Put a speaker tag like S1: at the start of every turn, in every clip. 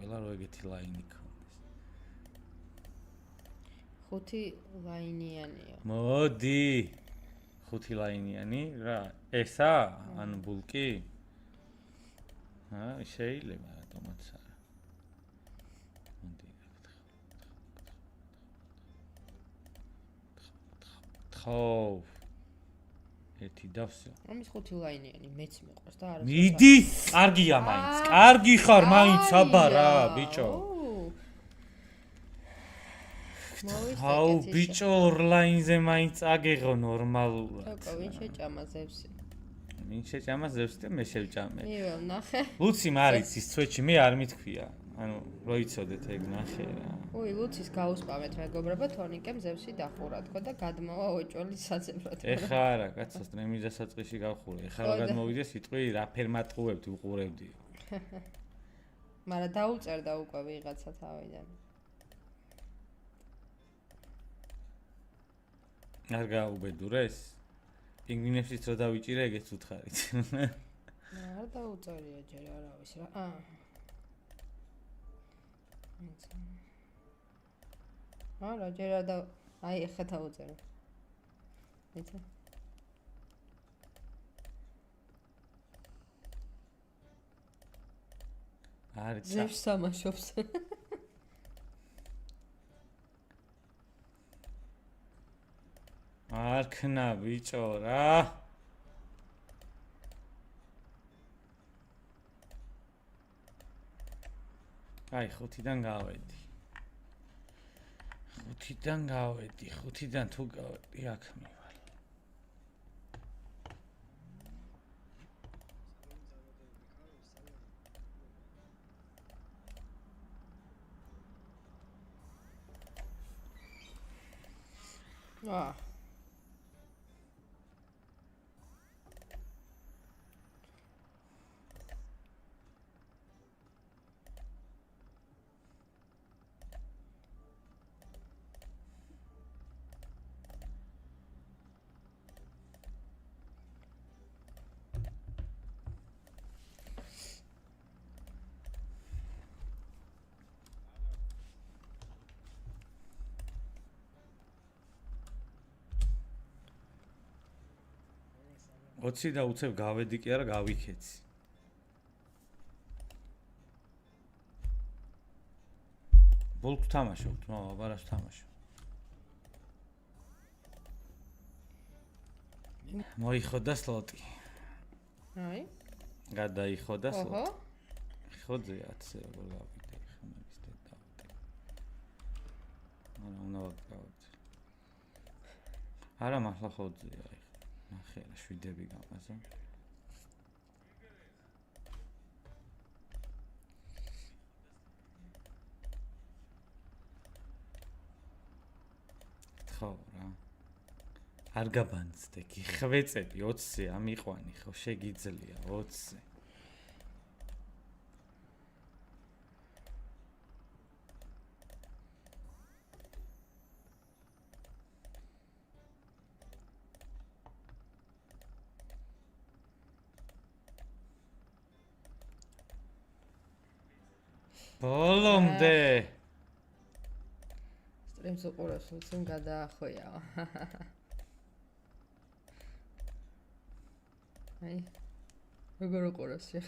S1: ყველა რო ეგეთი ლაინი ქონდეს.
S2: 5 ლაინიანია.
S1: მოდი. 5 ლაინიანი რა? ესა? ანუ ბულკი? შეიძლება რატომაც არა. მოდი. ხო. ერთი დავსო.
S2: ამის 5 ლაინიანი მეც მიყვარს და არა.
S1: მიდი, კარგია მაინც. კარგი ხარ მაინც აბარა, ბიჭო. აუ, ბიჭო, ორ ლაინზე მაინც აგეღო ნორმალურად.
S2: ოკო, ვინ შეჭამა ზევსი?
S1: ვინ შეჭამა ზევსი და მე შევჭამე.
S2: მივა, ნახე.
S1: ლუცი მარიც ის წვეჩი მე არ მithქვია. ანუ როიცოდეთ ეგ ნახე რა.
S2: ой, ლუცის გაუსპამეთ მეგობრებო, თორნიკემ ზევსი დახურა თქო და გადმოვა ოჭოლის საძებრად.
S1: ეხა არა, კაცო, სტრემის დასაწყისში გავხურე. ეხა რა გადმოვიდე სიტყვი რა ფერმატყუებდი, უყურებდი.
S2: მაგრამ დაუწერდა უკვე ვიღაცა თავიდან.
S1: არ გაუბედურეს? პინგვინებშიც რო დავიჭირე, ეგეც უთხარით.
S2: არ დაუწერია ჯერ არავის რა. არა, ჯერ არ და აი ეხა დავუწერე. იცი?
S1: არის
S2: ზევს სამაშობს.
S1: არქნა ბიჭო რა. აი 5-დან გავედი. 5-დან თუ გავედი, აქ მივალ. ოცი და უცებ გავედი კი არა გავიქეცი. ბოლკ თამაშობთ, აბარას თამაშობ. მოიხოდა სლოტი.
S2: აი.
S1: გადაიხოდა სლოტი.
S2: ოჰო.
S1: ხოდზე 10-ზე როგორ გავიდე, ხმების და დავდე. უნდა გავდე. არა მართლა ხოდზეა აი. ნახე რა შვიდები გამაზე. ხო რა. არ გაბანცდე, ხვეწები 20-ზე ამიყვანი ხო შეგიძლია 20-ზე. ბოლომდე
S2: სტრიმს უყურებს, ლუციმ გადაახვია. აი. როგორ უყურებს შეხ?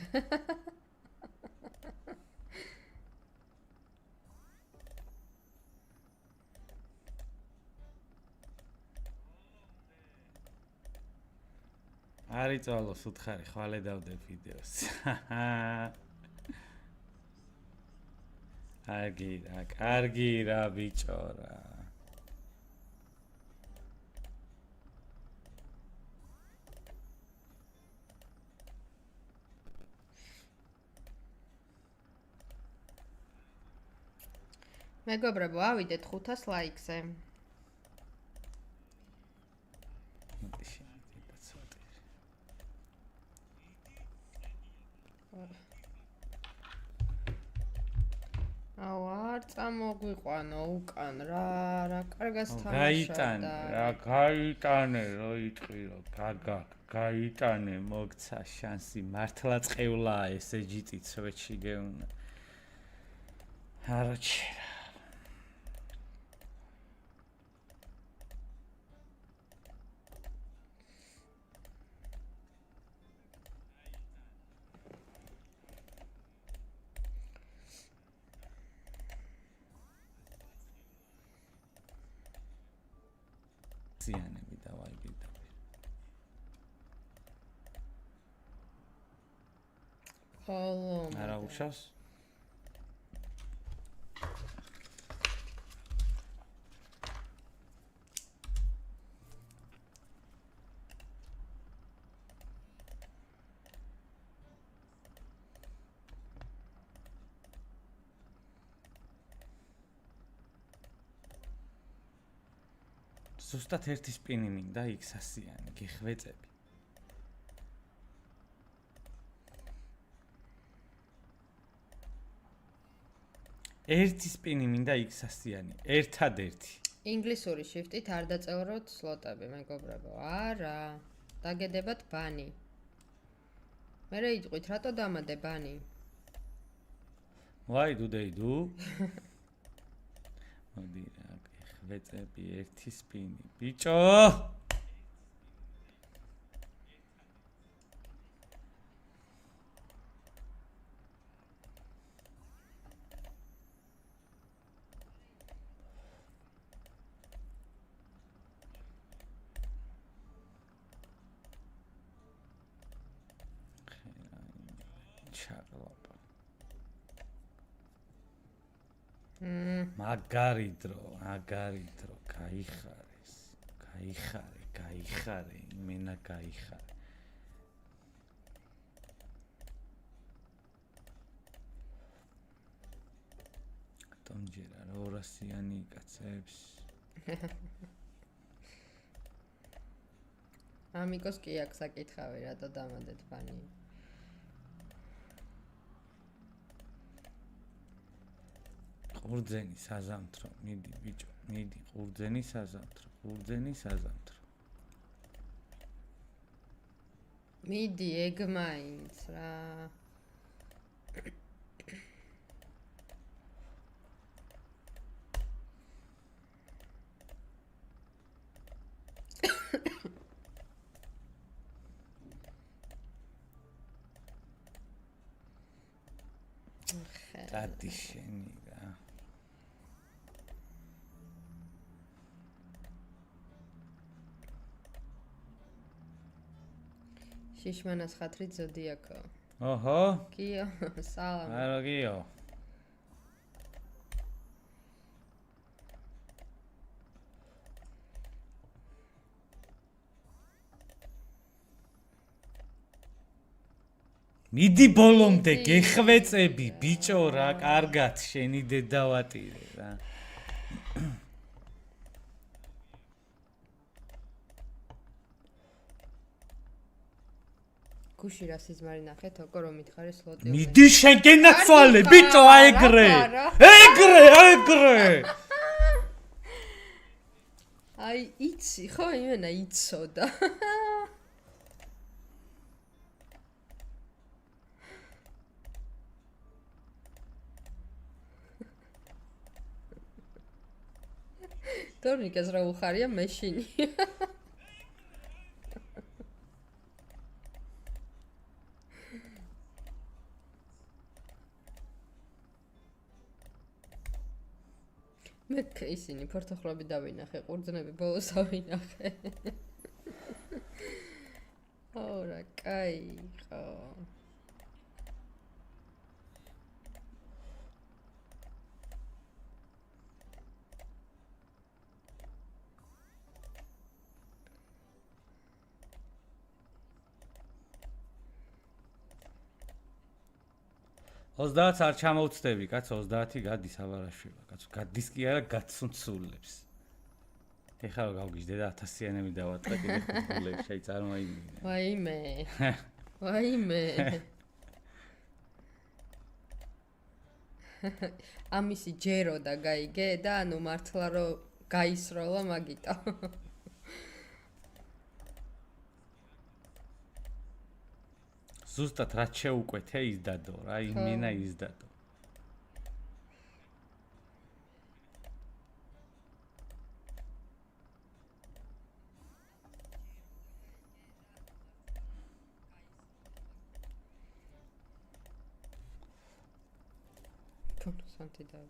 S1: არის წვალოს უთხარი, ხვალე დავდე ვიდეოს. კარგი რა ბიჭო რა.
S2: მეგობრებო, ავიდეთ 500 ლაიქზე. აუ არ წამოგვიყვანო უკან რა კარგას თამაშობდა.
S1: გაიტანე რო იტყვირო, გაიტანე მოგცა შანსი მართლა წევლაა ესე ჯიტი ცვეჩი გეუნა. არაჩერა. ზიანები დავაი პირდაპირ.
S2: ხოლო
S1: არა უშავს? ზუსტად ერთი სპინი მინდა იქ სასიანი, გიხვეწები. ერთი სპინი მინდა იქ სასიანი, ერთადერთი.
S2: ინგლისური შიფტით არ დაწევროთ სლოტები, მეგობრებო. არა. დაგედებათ ბანი. მერე იტყვით, რატო დამადე ბანი?
S1: Why do they do? მოდი რა, გიხვეწები ერთი სპინი. ბიჭო! ჩაყლაპა. მაგარი დრო, გაიხარეს. გაიხარე, იმენა გაიხარე. ტონჯერა რა 200-იანი კაცებს.
S2: ამიკოს კი აქვს საკითხავი, რატო დამადეთ ბანი?
S1: ყურძენი საზამთრო, მიდი ბიჭო, მიდი ყურძენი საზამთრო.
S2: მიდი ეგ მაინც რა.
S1: დადი შენი რა.
S2: შიშმანას ხათრით ზოდიაკო.
S1: ოჰო,
S2: კიო, სალამ.
S1: არა გიო. მიდი ბოლომდე გეხვეწები ბიჭო რა, კარგად შენი დედავატირე რა.
S2: გუში რა სიზმარი ნახეთ, ოკო რომ მითხარი სლოტი.
S1: მიდი შენ გენაცვალე ბიჭო ეგრე.
S2: აი, იცი ხო, იმენა იცოდა. თორნიკეს რა უხარია მეშინი. მე ისინი ფორთოხლები დავინახე, ყურძნები ბოლოს ავინახე. ორა, კაი ხო.
S1: ოცდაათს არ ჩამოვწდები, კაცო, 30 გადის აბარაშვილა, კაცო, გადის კი არა, გაცუნცულებს. ეხლა რა გავგიჟდე და 1000-იანები დავატყე კიდე ხულებს, შეი წარმოიდგინე.
S2: ვაიმე. ამისი ჯერო და გაიგე და ანუ მართლა რომ გაისროლა მაგიტო.
S1: ზუსტად რაც შეუკვეთე ის დადო რა, იმენა ის დადო.
S2: ბონუსანტი დავი.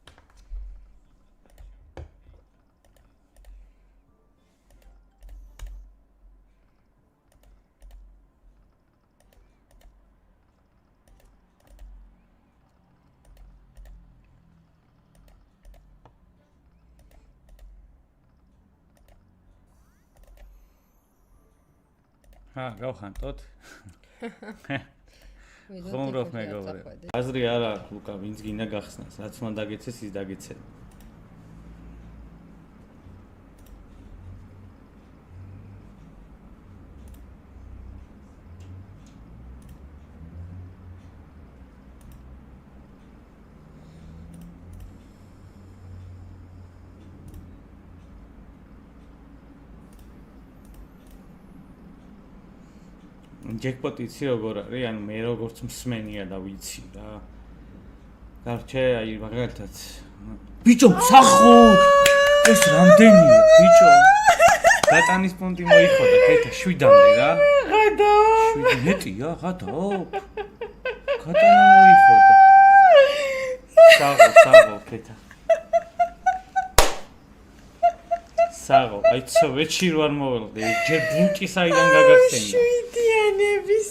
S1: გავხანტოთ.
S2: ვიდეო
S1: ხომრობ მეგობრებო. აზრი არ აქვს ლუკა, ვინც გინდა გახსნას, რაც უნდა დაგეცეს, ის დაგეცე. ჯეკპოტი იცი როგორ არის? ანუ მე როგორც მსმენია და ვიცი რა. გარჩე აი მაგალითად ბიჭო მსახო ეს რამდენია ბიჭო? გატანის პუნქტი მოიხოდა ქეთა 7-მდე რა.
S2: გადო
S1: 7 მეტია გადო. გატანა მოიხოდა. საღო ქეთა. საღო აი ცოვეჩი რო არ მოველოდე ჯერ ბუნკი საიდან გაგახსენდა.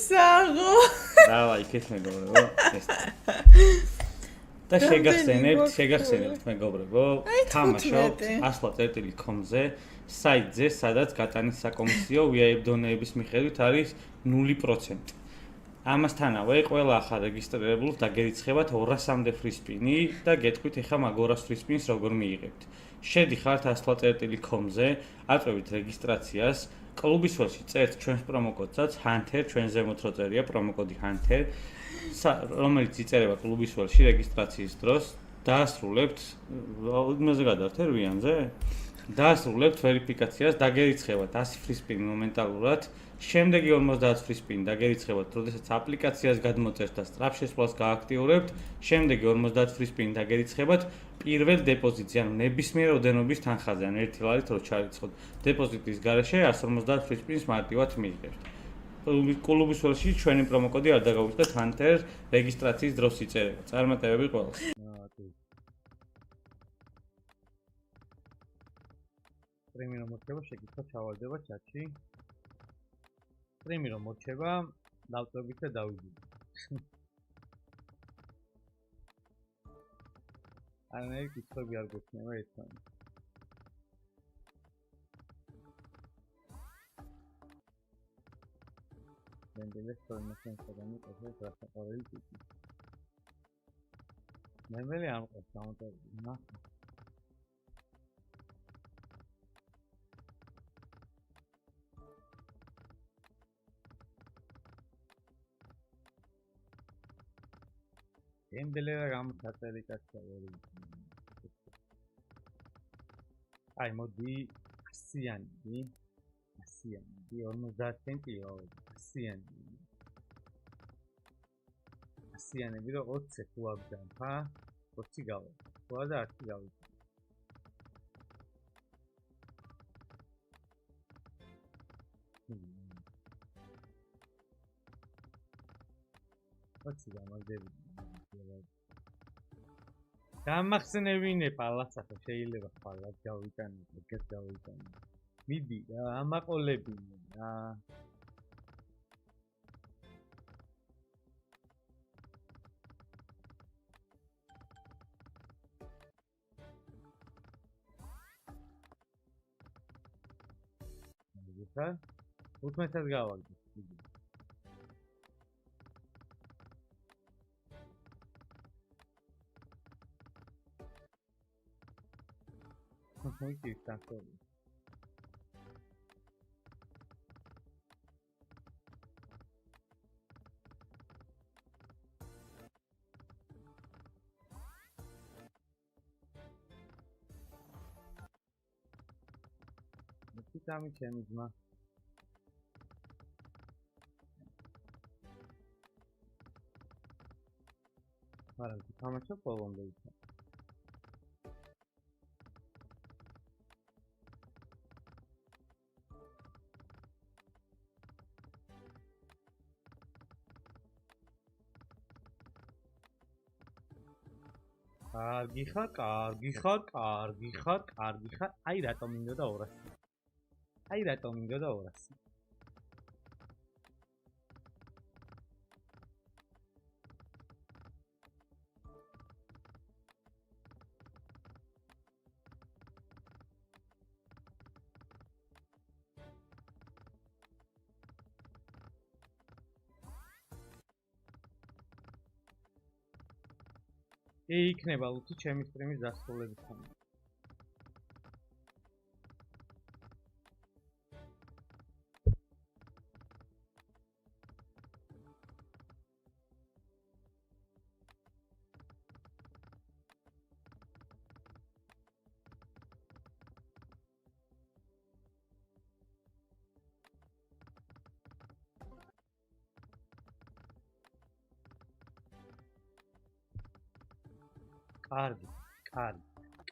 S2: საღო
S1: დავაი ქეთ მეგობრებო ეს და შეგახსენებთ მეგობრებო თამაშობთ asla.com-ზე საიტზე სადაც გატანის საკომისიო VIP დონეების მიხედვით არის 0%. ამასთანავე ყველა ახალ რეგისტრირებულს დაგერიცხებათ 200-მდე free spin-ი და გეტყვით ეხა მაგ 200 free spin-ს როგორ მიიღებთ. შედიხართ asla.com-ზე, აწვევით რეგისტრაციას კლუბის ველში წერთ ჩვენს პრომოკოდსაც Hunter, ჩვენ ზემოთ რო წერია პრომოკოდი Hunter, რომელიც იწერება კლუბის ველში რეგისტრაციის დროს, დაასრულებთ, იმაზე გადავთ რვიანზე? დაასრულებთ ვერიფიკაციას, დაგერიცხებათ 100 free spin მომენტალურად, შემდეგი 50 free spin დაგერიცხებათ, როდესაც აპლიკაციას გადმოწერთ და სწრაფ შესვლას გააქტიურებთ, შემდეგი 50 free spin დაგერიცხებათ პირველ დეპოზიტზე, ანუ ნებისმიერ ოდენობის თანხაზე, ან 1 ლარით რო ჩარიცხოთ. დეპოზიტის გარეშე 150 free spin-ს მარტივად მიიღებთ. კლუბის ველში ჩვენი პრომოკოდი არ დაგავიწყდეთ Hunter რეგისტრაციის დროს იწერება. წარმატებები ყველას. სტრიმი რომ მოჩება, შეკითხვა ჩავარდება ჩატში. სტრიმი რომ მოჩება, დავწვევით და დავიძინოთ. მე კითხები არ გვექნება ერთმანეთს. მენდელეს თორმასენსადანი ყავს რასაყარელი ტიპი. მემელი არ მყავს გამოტოვებული, ნახე. მენდელე რა გამოსაწერი კაცია ვერი. აი მოდი 100-იანი 50 ცენტია 100-იანები რო 20 თუ აღდამფა 20 გავა ხო და 10 გავა ხოცი გამარჯვებული გამახსენებინე პალაცახა შეიძლება პალაც გავიტანო ეგეთ გავიტანო მიდი რა ამაყოლებინე რა მოგიხარ 15-ს გავაგდე Muito está todo. Aqui tá me chamando, mas para que tá mais só por onde está. კარგი ხარ. აი რატომ მინდოდა 200. აი რატომ მინდოდა 200. იქნება ლუთი ჩემი სტრიმის დასრულების ხანდა.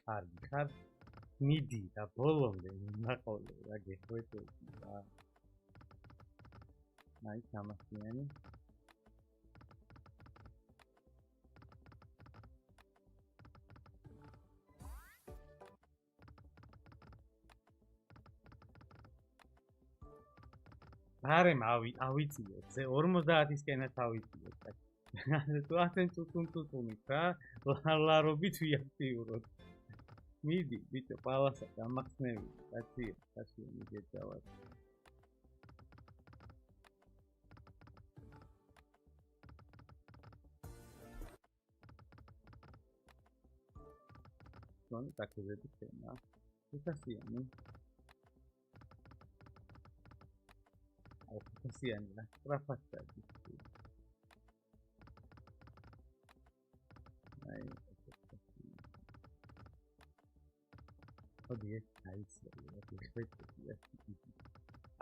S1: კარგი ხარ. მიდი და ბოლომდე ნაყოლე რა გეხვეწები რა. აი სამასიანი. არემ ავიწიოთ. ზე 50-ისკენაც ავიწიოთ. თუ ასენ წუთუნით რა ლარობით ვიაქტიუროთ. მიდი ბიჭო პალასა გამახსნევი კაცი მიგეძავათ. ნუ დაკეთებით თემა. უთასიანი. უთასიანი რა სტრაფასტადი. ოდიე აიცი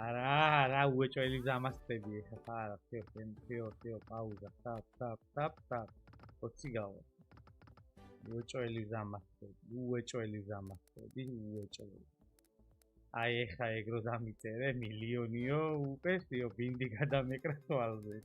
S1: არა უეჭველი ზამასტები ხა არა ფეო პაუზა სტაპ 20 გავა უეჭველი ზამასტები აი ხა ეგრო დამიწერე მილიონიო უპესიო ბინდი გადამეკრა თვალზე